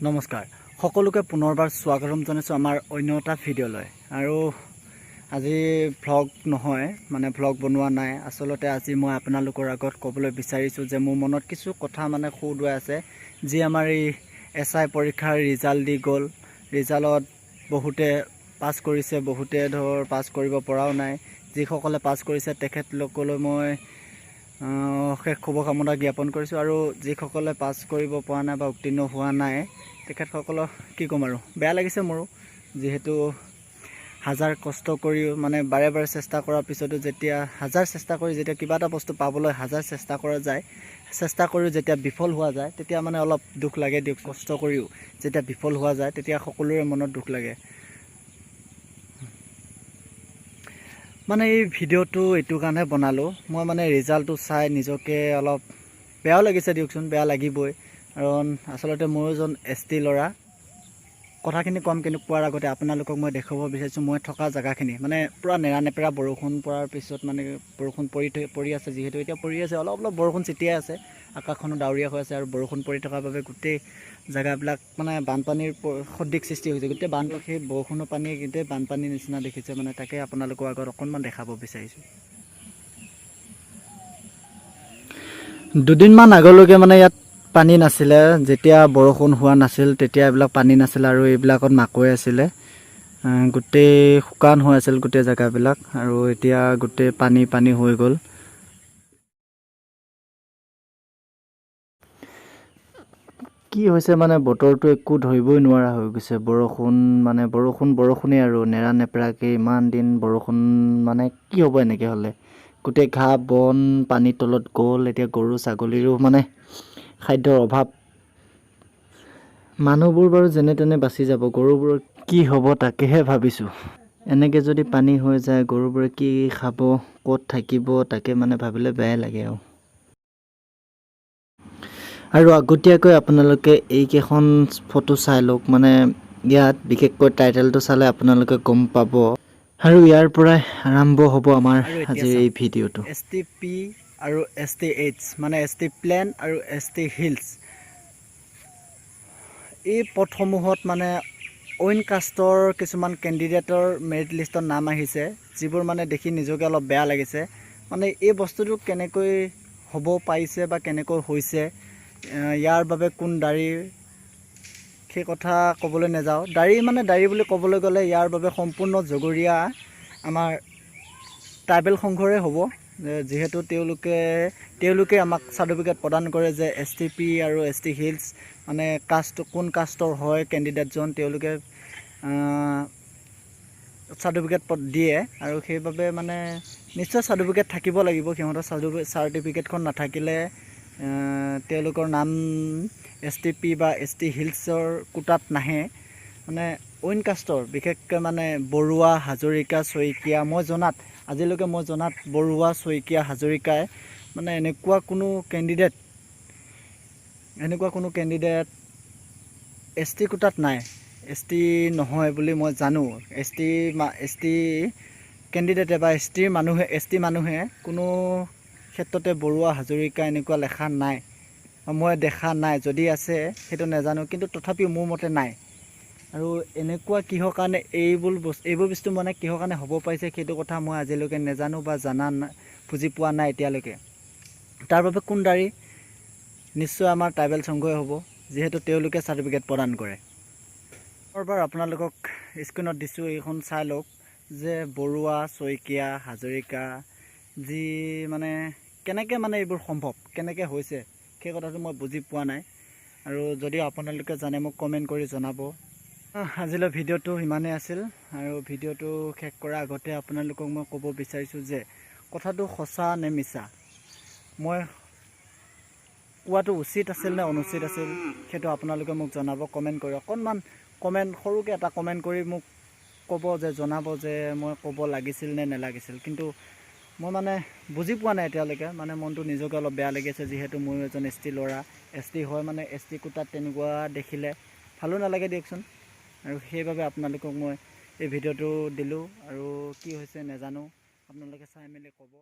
নমস্কাৰ সকলোকে পুনৰবাৰ স্বাগতম জনাইছো আমাৰ অন্য এটা ভিডিঅ'লৈ আৰু আজি ভ্লগ নহয় মানে ভ্লগ বনোৱা নাই আসলতে আজি মই আপোনালোকৰ আগত ক'বলৈ বিচাৰিছো যে মোৰ মনত কিছু কথা মানে খুদুৱাই আছে যি আমাৰ এই এসআই পৰীক্ষাৰ ৰিজাল্ট দি গ'ল ৰিজাল্টত বহুতে পাছ কৰিছে বহুতে ধৰ পাছ কৰিব পৰাও নাই যিসকলে পাছ কৰিছে তেখেতলোকলৈ মই শেষ শুভকামনা জ্ঞাপন কৰিছোঁ আৰু যিসকলে পাছ কৰিব পৰা নাই বা উত্তীৰ্ণ হোৱা নাই তেখেতসকলক কি ক'ম আৰু বেয়া লাগিছে মোৰো যিহেতু হাজাৰ কষ্ট কৰিও মানে বাৰে বাৰে চেষ্টা কৰাৰ পিছতো যেতিয়া হাজাৰ চেষ্টা কৰি যেতিয়া কিবা এটা বস্তু পাবলৈ হাজাৰ চেষ্টা কৰা যায় চেষ্টা কৰিও যেতিয়া বিফল হোৱা যায় তেতিয়া মানে অলপ দুখ লাগে দিয়ক কষ্ট কৰিও যেতিয়া বিফল হোৱা যায় তেতিয়া সকলোৰে মনত দুখ লাগে মানে এই ভিডিঅ'টো এইটো কাৰণে বনালোঁ মই মানে ৰিজাল্টটো চাই নিজকে অলপ বেয়াও লাগিছে দিয়কচোন বেয়া লাগিবই কাৰণ আসলতে মই এজন এছটি ল'ৰা কথাখিনি কম কিন্তু কোৱাৰ আগতে আপোনালোকক মই দেখাব বিচাৰিছোঁ মই থকা জেগাখিনি মানে পুৰা নেৰানেপেৰা বৰষুণ পৰাৰ পিছত মানে বৰষুণ পৰি আছে যিহেতু এতিয়া পৰি আছে অলপ অলপ বৰষুণ ছিটিয়াই আছে আকাশখনো ডাৱৰীয়া হৈ আছে আৰু বৰষুণ পৰি থকাৰ বাবে গোটেই জেগাবিলাক মানে বানপানীৰ সদৃশ সৃষ্টি হৈছে গোটেই সেই বৰষুণৰ পানী গোটেই বানপানীৰ নিচিনা দেখিছে মানে তাকে আপোনালোকৰ আগত অকণমান দেখাব বিচাৰিছোঁ দুদিনমান আগলৈকে মানে ইয়াত পানী নাছিলে যেতিয়া বৰষুণ হোৱা নাছিল তেতিয়া এইবিলাক পানী নাছিল আৰু এইবিলাকত মাকৈ আছিলে গোটেই শুকান হৈ আছিল গোটেই জেগাবিলাক আৰু এতিয়া গোটেই পানী হৈ গ'ল কি হৈছে মানে বতৰটো একো ধৰিবই নোৱাৰা হৈ গৈছে বৰষুণ মানে বৰষুণেই আৰু নেৰানেপেৰাকৈ ইমান দিন বৰষুণ মানে কি হ'ব এনেকৈ হ'লে গোটেই ঘাঁহ বন পানীৰ তলত গ'ল এতিয়া গৰু ছাগলীৰো মানে খাদ্যৰ অভাৱ মানুহবোৰ বাৰু যেনে তেনে বাচি যাব গৰুবোৰৰ কি হ'ব তাকেহে ভাবিছোঁ এনেকৈ যদি পানী হৈ যায় গৰুবোৰে কি খাব ক'ত থাকিব তাকে মানে ভাবিলে বেয়াই লাগে আৰু আগতীয়াকৈ আপোনালোকে এইকেইখন ফটো চাই লওক মানে ইয়াত বিশেষকৈ টাইটেলটো চালে আপোনালোকে গম পাব আৰু ইয়াৰ পৰাই আৰম্ভ হ'ব আমাৰ আজিৰ এই ভিডিঅ'টো STP আৰু STH মানে ST প্লেন আৰু ST হিলছ এই পথসমূহত মানে অইন কাষ্টৰ কিছুমান কেণ্ডিডেটৰ মেৰিট লিষ্টত নাম আহিছে যিবোৰ মানে দেখি নিজকে অলপ বেয়া লাগিছে মানে এই বস্তুটো কেনেকৈ হ'ব পাৰিছে বা কেনেকৈ হৈছে ইয়াৰ বাবে কোন দায়ী সেই কথা ক'বলৈ নাযাওঁ দায়ী বুলি ক'বলৈ গ'লে ইয়াৰ বাবে সম্পূৰ্ণ জগৰীয়া আমাৰ ট্ৰাইবেল সংঘৰে হ'ব যিহেতু তেওঁলোকে আমাক চাৰ্টিফিকেট প্ৰদান কৰে যে STP আৰু ST হিলছ মানে কোন কাষ্টৰ হয় কেণ্ডিডেটজন তেওঁলোকে চাৰ্টিফিকেট দিয়ে আৰু সেইবাবে মানে নিশ্চয় চাৰ্টিফিকেট থাকিব লাগিব সিহঁতৰ চাৰ্টিফিকেটখন নাথাকিলে তেওঁলোকৰ নাম STP বা ST হিলছৰ কোটাত নাহে মানে অইন কাষ্টৰ বিশেষকৈ মানে বৰুৱা হাজৰিকা শইকীয়া আজিলৈকে মই জনাত বৰুৱা শইকীয়া হাজৰিকাই মানে এনেকুৱা কোনো কেণ্ডিডেট ST কোটাত নাই ST নহয় বুলি মই জানো ST কেণ্ডিডেটে বা ST মানুহে কোনো ক্ষেত্ৰতে বৰুৱা হাজৰিকা এনেকুৱা লেখা নাই মই দেখা নাই যদি আছে সেইটো নাজানো কিন্তু তথাপিও মোৰ মতে নাই আৰু এনেকুৱা কিহৰ কাৰণে এইবোৰ বস্তু মানে কিহৰ কাৰণে হ'ব পাৰিছে সেইটো কথা মই আজিলৈকে নাজানো বা বুজি পোৱা নাই এতিয়ালৈকে তাৰ বাবে কোন দায়ী নিশ্চয় আমাৰ ট্ৰাইবেল সংঘই হ'ব যিহেতু তেওঁলোকে চাৰ্টিফিকেট প্ৰদান কৰে বাৰ আপোনালোকক স্ক্ৰীণত দিছোঁ এইখন চাই লওক যে বৰুৱা শইকীয়া হাজৰিকা যি মানে কেনেকৈ মানে এইবোৰ সম্ভৱ কেনেকৈ হৈছে সেই কথাটো মই বুজি পোৱা নাই আৰু যদি আপোনালোকে জানে মোক কমেণ্ট কৰি জনাব আজিলৈ ভিডিঅ'টো ইমানেই আছিল আৰু ভিডিঅ'টো শেষ কৰাৰ আগতে আপোনালোকক মই ক'ব বিচাৰিছোঁ যে কথাটো সঁচা নে মিছা মই কোৱাটো উচিত আছিল নে অনুচিত আছিল সেইটো আপোনালোকে মোক জনাব কমেণ্ট কৰি অকণমান সৰুকৈ এটা কমেণ্ট কৰি মোক ক'ব যে জনাব যে মই ক'ব লাগিছিল নে নালাগিছিল কিন্তু মই মানে বুজি পোৱা নাই এতিয়ালৈকে মানে মনটো নিজকে অলপ বেয়া লাগি আছে যিহেতু মই এজন ST ল'ৰা ST হয় মানে ST কোটাত তেনেকুৱা দেখিলে ভালো নালাগে দিয়কচোন আৰু সেইবাবে আপোনালোকক মই এই ভিডিঅ'টো দিলোঁ আৰু কি হৈছে নাজানো আপোনালোকে চাই মেলি ক'ব